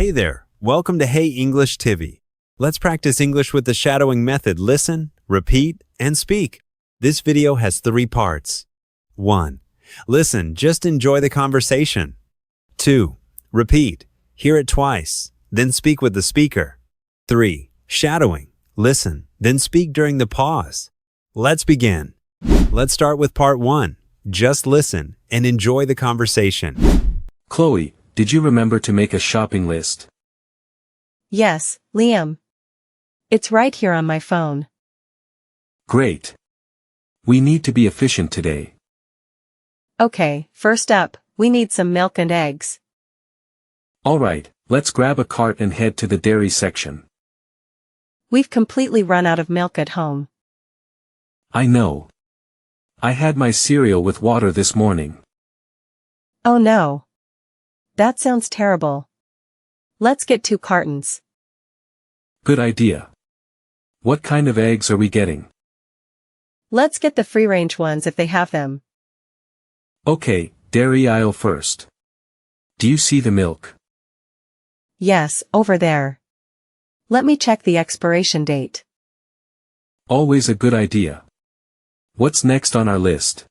Hey there, welcome to Hey English TV. Let's practice English with the shadowing method. Listen, repeat, and speak. This video has 3 parts. 1. Listen, just enjoy the conversation. 2. Repeat, hear it twice, then speak with the speaker. 3. Shadowing, listen, then speak during the pause. Let's begin. Let's start with part 1. Just listen and enjoy the conversation. Chloe, did you remember to make a shopping list? Yes, Liam. It's right here on my phone. Great. We need to be efficient today. Okay, first up, we need some milk and eggs. Alright, let's grab a cart and head to the dairy section. We've completely run out of milk at home. I know. I had my cereal with water this morning. Oh no. That sounds terrible. Let's get 2 cartons. Good idea. What kind of eggs are we getting? Let's get the free-range ones if they have them. Okay, dairy aisle first. Do you see the milk? Yes, over there. Let me check the expiration date. Always a good idea. What's next on our list?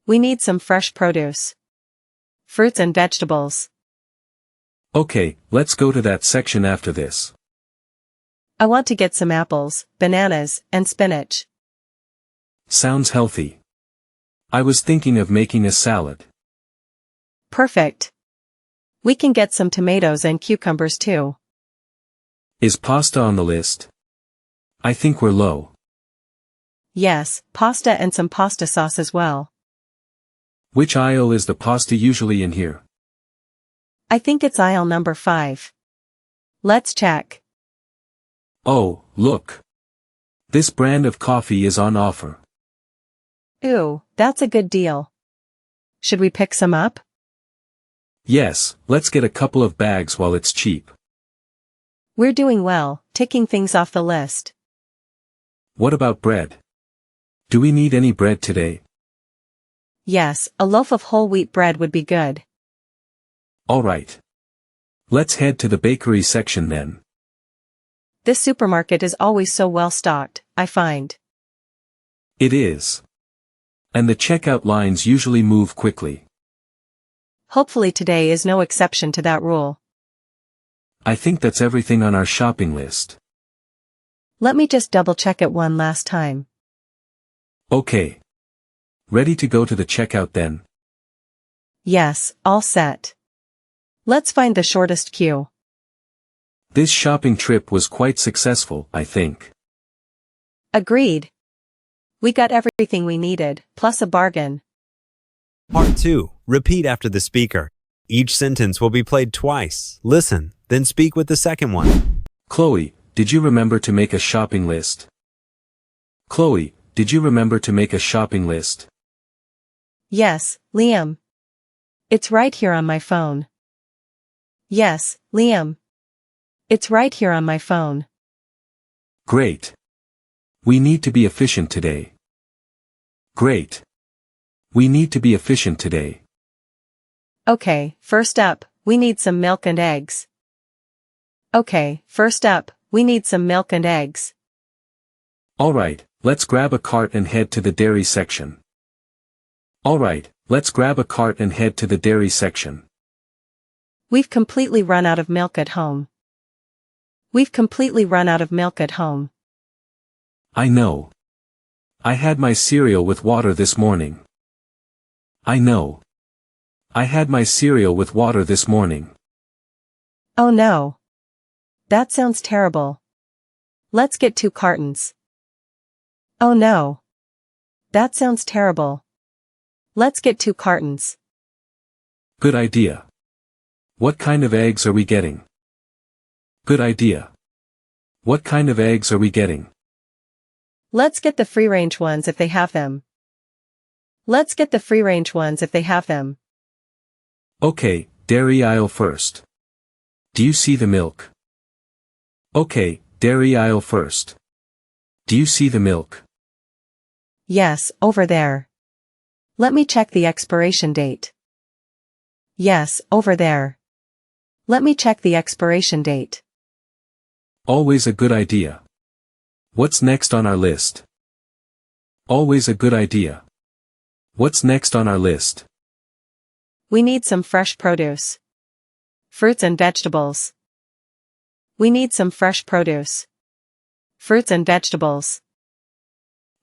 We need some fresh produce. Fruits and vegetables. Okay, let's go to that section after this. I want to get some apples, bananas, and spinach. Sounds healthy. I was thinking of making a salad. Perfect. We can get some tomatoes and cucumbers too. Is pasta on the list? I think we're low. Yes, pasta and some pasta sauce as well. Which aisle is the pasta usually in here? I think it's aisle number 5. Let's check. Oh, look. This brand of coffee is on offer. Ooh, that's a good deal. Should we pick some up? Yes, let's get a couple of bags while it's cheap. We're doing well, ticking things off the list. What about bread? Do we need any bread today? Yes, a loaf of whole wheat bread would be good. Alright. Let's head to the bakery section then. This supermarket is always so well stocked, I find. It is. And the checkout lines usually move quickly. Hopefully today is no exception to that rule. I think that's everything on our shopping list. Let me just double check it one last time. Okay. Ready to go to the checkout then? Yes, all set. Let's find the shortest queue. This shopping trip was quite successful, I think. Agreed. We got everything we needed, plus a bargain. Part 2. Repeat after the speaker. Each sentence will be played twice. Listen, then speak with the second one. Chloe, did you remember to make a shopping list? Chloe, did you remember to make a shopping list? Yes, Liam. It's right here on my phone. Yes, Liam. It's right here on my phone. Great. We need to be efficient today. Great. We need to be efficient today. Okay, first up, we need some milk and eggs. Okay, first up, we need some milk and eggs. Alright, let's grab a cart and head to the dairy section. Alright, let's grab a cart and head to the dairy section. We've completely run out of milk at home. We've completely run out of milk at home. I know. I had my cereal with water this morning. I know. I had my cereal with water this morning. Oh no. That sounds terrible. Let's get 2 cartons. Oh no. That sounds terrible. Let's get 2 cartons. Good idea. What kind of eggs are we getting? Good idea. What kind of eggs are we getting? Let's get the free-range ones if they have them. Let's get the free-range ones if they have them. Okay, dairy aisle first. Do you see the milk? Okay, dairy aisle first. Do you see the milk? Yes, over there. Let me check the expiration date. Yes, over there. Let me check the expiration date. Always a good idea. What's next on our list? Always a good idea. What's next on our list? We need some fresh produce. Fruits and vegetables. We need some fresh produce. Fruits and vegetables.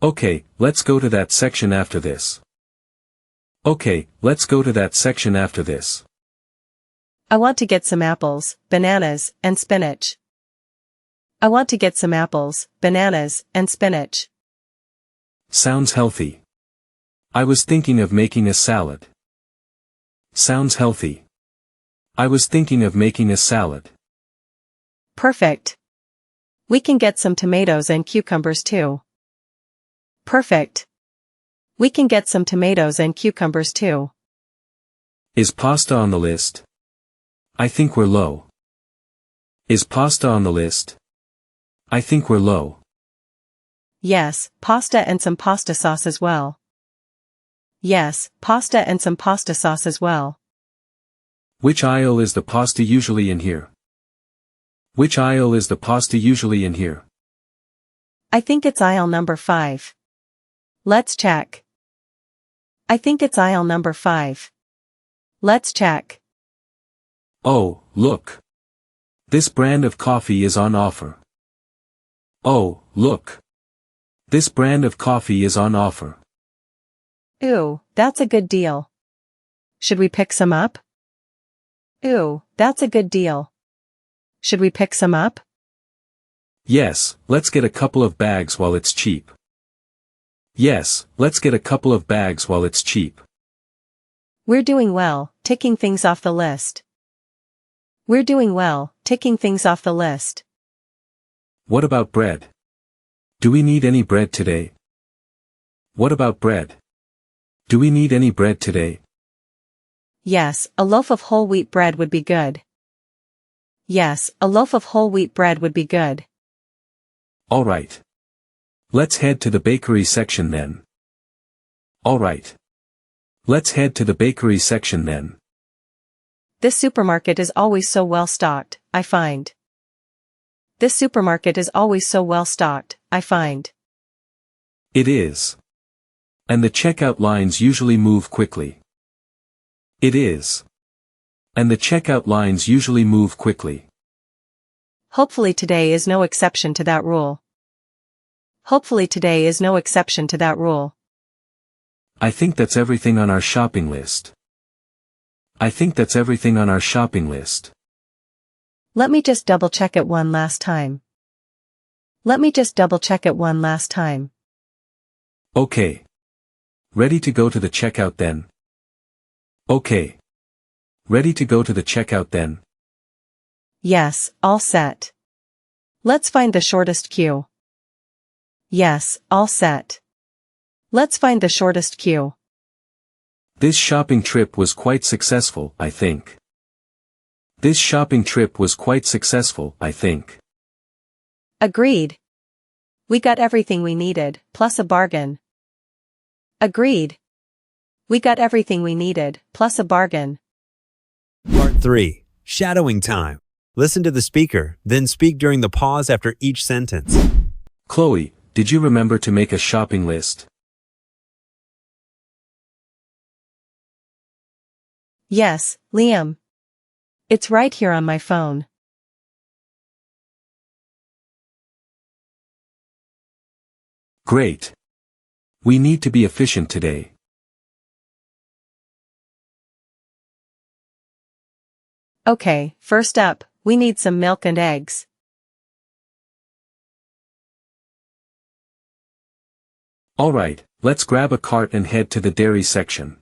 Okay, let's go to that section after this. Okay, let's go to that section after this. I want to get some apples, bananas, and spinach. I want to get some apples, bananas, and spinach. Sounds healthy. I was thinking of making a salad. Sounds healthy. I was thinking of making a salad. Perfect. We can get some tomatoes and cucumbers too. Perfect. We can get some tomatoes and cucumbers too. Is pasta on the list? I think we're low. Is pasta on the list? I think we're low. Yes, pasta and some pasta sauce as well. Yes, pasta and some pasta sauce as well. Which aisle is the pasta usually in here? Which aisle is the pasta usually in here? I think it's aisle number 5. Let's check. I think it's aisle number 5. Let's check. Oh, look. This brand of coffee is on offer. Oh, look. This brand of coffee is on offer. Ooh, that's a good deal. Should we pick some up? Ooh, that's a good deal. Should we pick some up? Yes, let's get a couple of bags while it's cheap. Yes, let's get a couple of bags while it's cheap. We're doing well, ticking things off the list. We're doing well, ticking things off the list. What about bread? Do we need any bread today? What about bread? Do we need any bread today? Yes, a loaf of whole wheat bread would be good. Yes, a loaf of whole wheat bread would be good. All right. Let's head to the bakery section then. All right. Let's head to the bakery section then. This supermarket is always so well stocked, I find. This supermarket is always so well stocked, I find. It is. And the checkout lines usually move quickly. It is. And the checkout lines usually move quickly. Hopefully today is no exception to that rule. Hopefully today is no exception to that rule. I think that's everything on our shopping list. I think that's everything on our shopping list. Let me just double check it one last time. Let me just double check it one last time. Okay. Ready to go to the checkout then? Okay. Ready to go to the checkout then? Yes, all set. Let's find the shortest queue. Yes, all set. Let's find the shortest queue. This shopping trip was quite successful, I think. This shopping trip was quite successful, I think. Agreed. We got everything we needed, plus a bargain. Agreed. We got everything we needed, plus a bargain. Part 3. Shadowing time. Listen to the speaker, then speak during the pause after each sentence. Chloe, did you remember to make a shopping list? Yes, Liam. It's right here on my phone. Great. We need to be efficient today. Okay, first up, we need some milk and eggs. All right, let's grab a cart and head to the dairy section.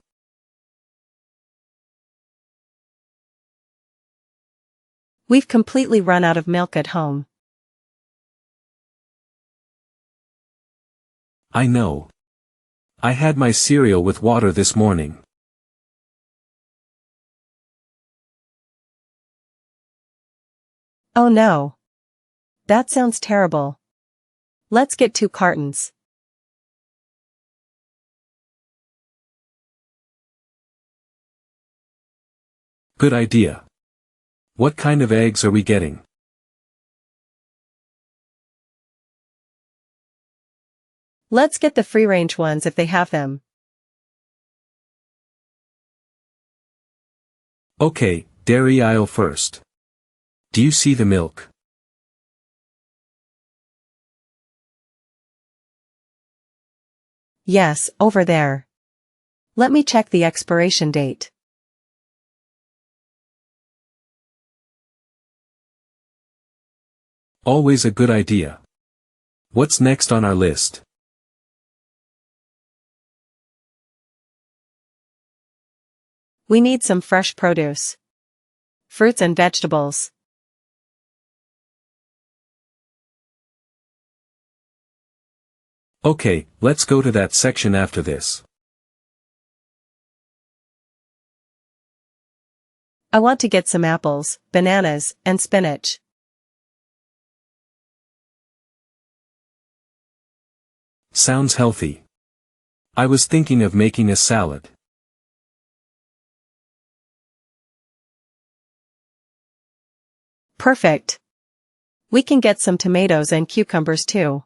We've completely run out of milk at home. I know. I had my cereal with water this morning. Oh no. That sounds terrible. Let's get 2 cartons. Good idea. What kind of eggs are we getting? Let's get the free-range ones if they have them. Okay, dairy aisle first. Do you see the milk? Yes, over there. Let me check the expiration date. Always a good idea. What's next on our list? We need some fresh produce. Fruits and vegetables. Okay, let's go to that section after this. I want to get some apples, bananas, and spinach. Sounds healthy. I was thinking of making a salad. Perfect. We can get some tomatoes and cucumbers too.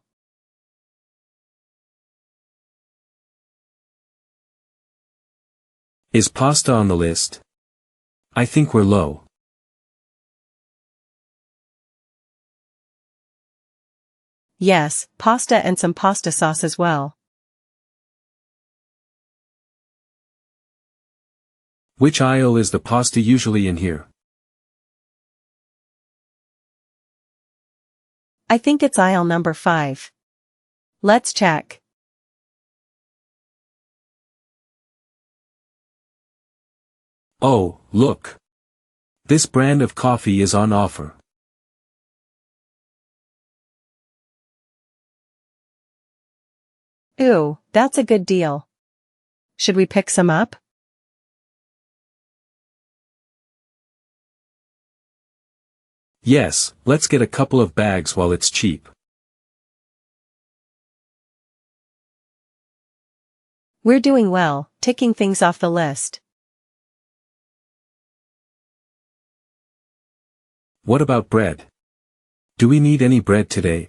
Is pasta on the list? I think we're low. Yes, pasta and some pasta sauce as well. Which aisle is the pasta usually in here? I think it's aisle number 5. Let's check. Oh, look. This brand of coffee is on offer. Ooh, that's a good deal. Should we pick some up? Yes, let's get a couple of bags while it's cheap. We're doing well, ticking things off the list. What about bread? Do we need any bread today?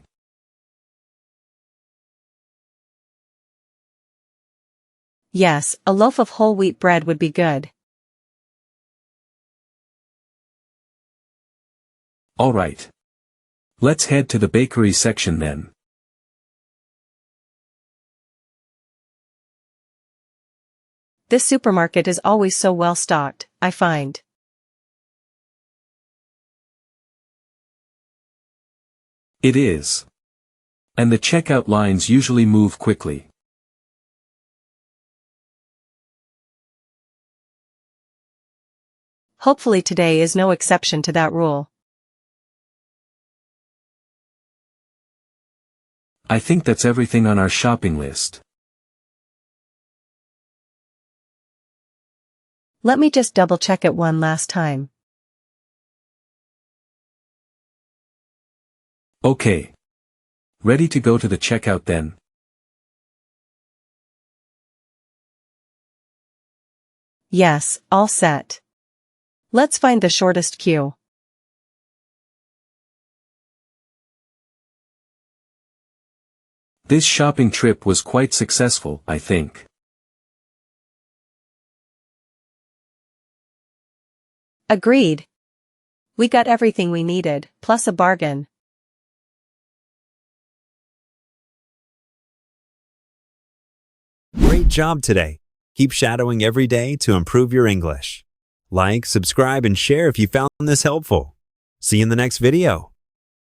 Yes, a loaf of whole wheat bread would be good. All right. Let's head to the bakery section then. This supermarket is always so well stocked, I find. It is. And the checkout lines usually move quickly. Hopefully today is no exception to that rule. I think that's everything on our shopping list. Let me just double check it one last time. Okay. Ready to go to the checkout then? Yes, all set. Let's find the shortest queue. This shopping trip was quite successful, I think. Agreed. We got everything we needed, plus a bargain. Great job today. Keep shadowing every day to improve your English. Like, subscribe, and share if you found this helpful. See you in the next video.